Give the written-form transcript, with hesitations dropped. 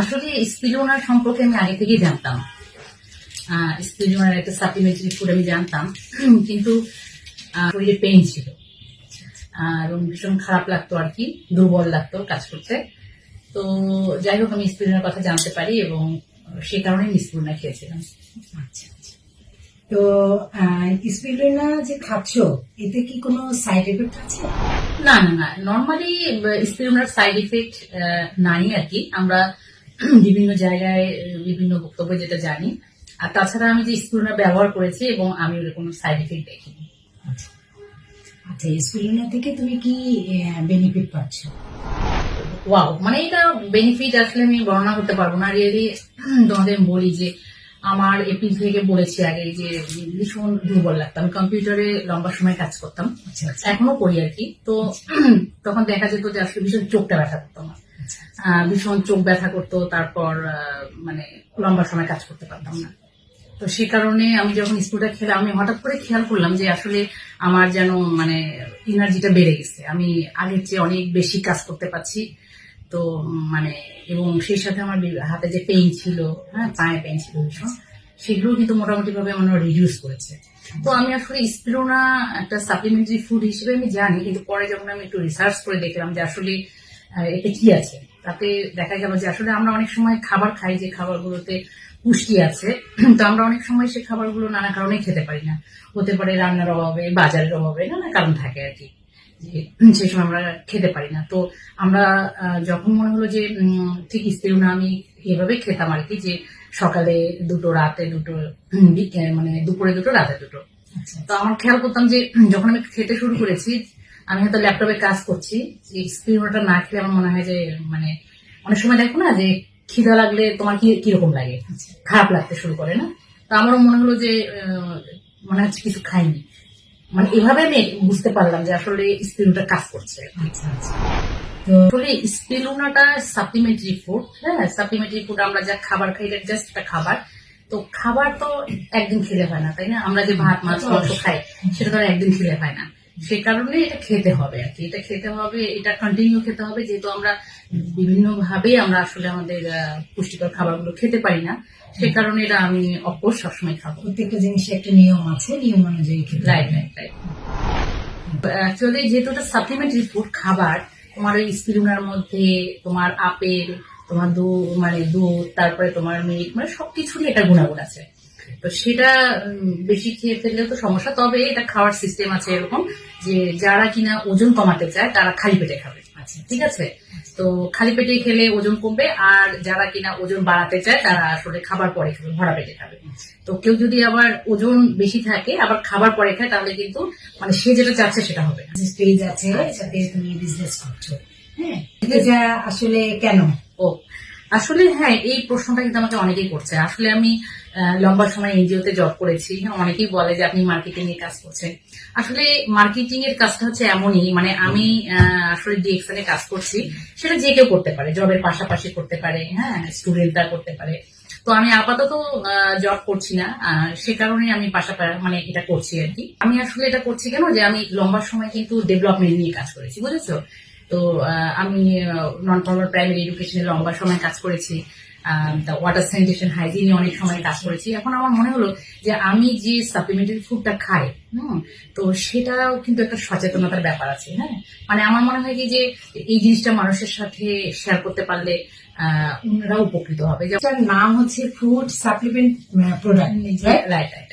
আসলে স্পিরুলিনা সম্পর্কে আমি আগে থেকেই জানতাম। স্পিরুলিনার একটা সাপ্লিমেন্টারি ফুড আমি জানতাম, কিন্তু শরীরে পেইন ছিল এবং ভীষণ খারাপ লাগতো আর কি, দুর্বল লাগতো কাজ করতে। তো যাই হোক, আমি স্পিরুলিনার কথা জানতে পারি এবং সে কারণে আমি স্পিরুলিনা খেয়েছিলাম। আচ্ছা আচ্ছা। তো স্পিরুলিনা যে খাচ্ছ, এতে কি কোনো সাইড এফেক্ট আছে? না না না, নর্মালি স্পিরুলিনার সাইড ইফেক্ট নাই আর কি। আমরা বিভিন্ন জায়গায় বিভিন্ন বক্তব্য যেটা জানি। আর তাছাড়া আমি যে স্পিরুলিনা ব্যবহার করেছি এবং আমি ওর কোনো সাইড ইফেক্ট দেখিনি। আচ্ছা, স্পিরুলিনা থেকে তুমি কি বেনিফিট পাচ্ছ? ওয়াও, মানে এটা বেনিফিট আসলে আমি বর্ণনা করতে পারবো না। রিয়েলি তোমাদের আমি বলি যে আমার এপ্রিল থেকে বলেছি আগে যে ভীষণ দুর্বল লাগতাম। আমি কম্পিউটারে লম্বা সময় কাজ করতাম, এখনো করি আর কি। তো তখন দেখা যেত যে আসলে ভীষণ চোখটা ব্যথা করতো আমার, ভীষণ চোখ ব্যথা করতো। তারপর মানে লম্বা সময় কাজ করতে পারতাম না। তো সে কারণে আমি যখন স্কুলটা খেলাম, আমি হঠাৎ করে খেয়াল করলাম যে আসলে আমার যেন মানে এনার্জিটা বেড়ে গেছে। আমি আগের চেয়ে অনেক বেশি কাজ করতে পারছি। তো মানে এবং সেই সাথে আমার হাতে যে পেইন ছিল, হ্যাঁ পায়ে পেইন ছিল ভীষণ, সেগুলো কিন্তু মোটামুটি ভাবে আমার রিডিউস করেছে। তো আমি আসলে স্পিরুলিনা একটা সাপ্লিমেন্টারি ফুড হিসেবে আমি জানি, কিন্তু পরে যখন আমি একটু রিসার্চ করে দেখলাম যে আসলে এতে কি আছে, তাতে দেখা গেল যে আসলে আমরা অনেক সময় খাবার খাই যে খাবারগুলোতে পুষ্টি আছে, তো আমরা অনেক সময় সে খাবারগুলো নানা কারণে খেতে পারি না। হতে পারে রান্নার অভাবে, বাজারের অভাবে, নানা কারণ থাকে আর কি, যে সেই সময় আমরা খেতে পারি না। তো আমরা যখন মনে হলো যে ঠিক স্পিরুলিনা আমি এভাবে খেতাম আর কি, যে সকালে দুটো, রাতে দুটো, মানে দুপুরে দুটো, রাতে দুটো। তো আমার খেয়াল করতাম যে যখন আমি খেতে শুরু করেছি, আমি হয়তো ল্যাপটপে কাজ করছি, যে স্পিরুলিনাটা না খেলে আমার মনে হয় যে মানে অনেক সময় দেখো না যে খিদা লাগলে তোমার কিরকম লাগে, খারাপ লাগতে শুরু করে না। তো আমারও মনে হলো যে মনে হচ্ছে কিছু খাইনি। মানে এভাবে আমি বুঝতে পারলাম যে আসলে স্পিরুলিনাটা কাজ করছে। আচ্ছা আচ্ছা। তো আসলে স্পিরুলিনাটা সাপ্লিমেন্টারি ফুড। হ্যাঁ, সাপ্লিমেন্টারি ফুড আমরা যা খাবার খাই, এটা জাস্ট একটা খাবার। তো খাবার তো একদিন খেলে হয় না, তাই না? আমরা যে ভাত মাছ মাংস খাই, সেটা তো একদিন খেলে হয় না। সে কারণে এটা খেতে হবে আর কি, এটা খেতে হবে, এটা কন্টিনিউ খেতে হবে, যেহেতু আমরা বিভিন্ন ভাবে আমরা আসলে আমাদের পুষ্টিকর খাবারগুলো খেতে পারি না। সে কারণে এটা আমি অফকোর্স সবসময় খাবো। প্রত্যেকটা জিনিসের একটা নিয়ম আছে, নিয়ম অনুযায়ী খেতে হবে। Right right right. অ্যাকচুয়ালি যেহেতু এটা সাপ্লিমেন্টারি ফুড খাবার, তোমার এই স্পিরুলিনার মধ্যে তোমার আপেল, তোমার দুধ, তারপরে তোমার মিল্ক, মানে সবকিছুরই একটা গুণাগুণ আছে। তো সেটা বেশি খেয়ে ফেললেও তো সমস্যা। তবে এটা খাওয়ার সিস্টেম আছে এরকম যে যারা কিনা ওজন কমাতে চায় তারা খালি পেটে খাবে। আচ্ছা, ঠিক আছে। তো খালি পেটে খেলে ওজন কমবে, আর যারা কিনা ওজন বাড়াতে চায় তারা আসলে খাবার পরে খাবে, ভরা পেটে খাবে। তো কেউ যদি আবার ওজন বেশি থাকে আবার খাবার পরে খায়, তাহলে কিন্তু মানে সে যেটা চাচ্ছে সেটা হবে না। পেজ আছে, সাথে তুমি বিজনেস করছো, হ্যাঁ, এটা আসলে কেন? ও আসলে হ্যাঁ, এই প্রশ্নটা কিন্তু আমাকে অনেকেই করছে। আসলে আমি লম্বা সময় এনজিওতে জব করেছি। অনেকেই বলে যে আপনি মার্কেটিং এর কাজ করছেন। আসলে মার্কেটিং এর কাজটা হচ্ছে এমনই, মানে আমি আসলে ডিএক্সএল এ কাজ করছি, সেটা যে কেউ করতে পারে, জবের পাশাপাশি করতে পারে, হ্যাঁ স্টুডেন্টরা করতে পারে। তো আমি আপাতত জব করছি না, সে কারণে আমি পাশাপাশি মানে এটা করছি আর কি। আমি আসলে এটা করছি কেন, যে আমি লম্বা সময় কিন্তু ডেভেলপমেন্ট নিয়ে কাজ করেছি, বুঝেছো? তো আমি নন ফর্মাল প্রাইমারি এডুকেশনে লম্বা সময় কাজ করেছি, ওয়াটার স্যানিটেশন হাইজিনে অনেক সময় কাজ করেছি। এখন আমার মনে হলো যে আমি যে সাপ্লিমেন্টারি ফুডটা খাই, তো সেটাও কিন্তু একটা সচেতনতার ব্যাপার আছে। হ্যাঁ, মানে আমার মনে হয় কি যে এই জিনিসটা মানুষের সাথে শেয়ার করতে পারলে ওনারা উপকৃত হবে। নাম হচ্ছে food supplement product, right right.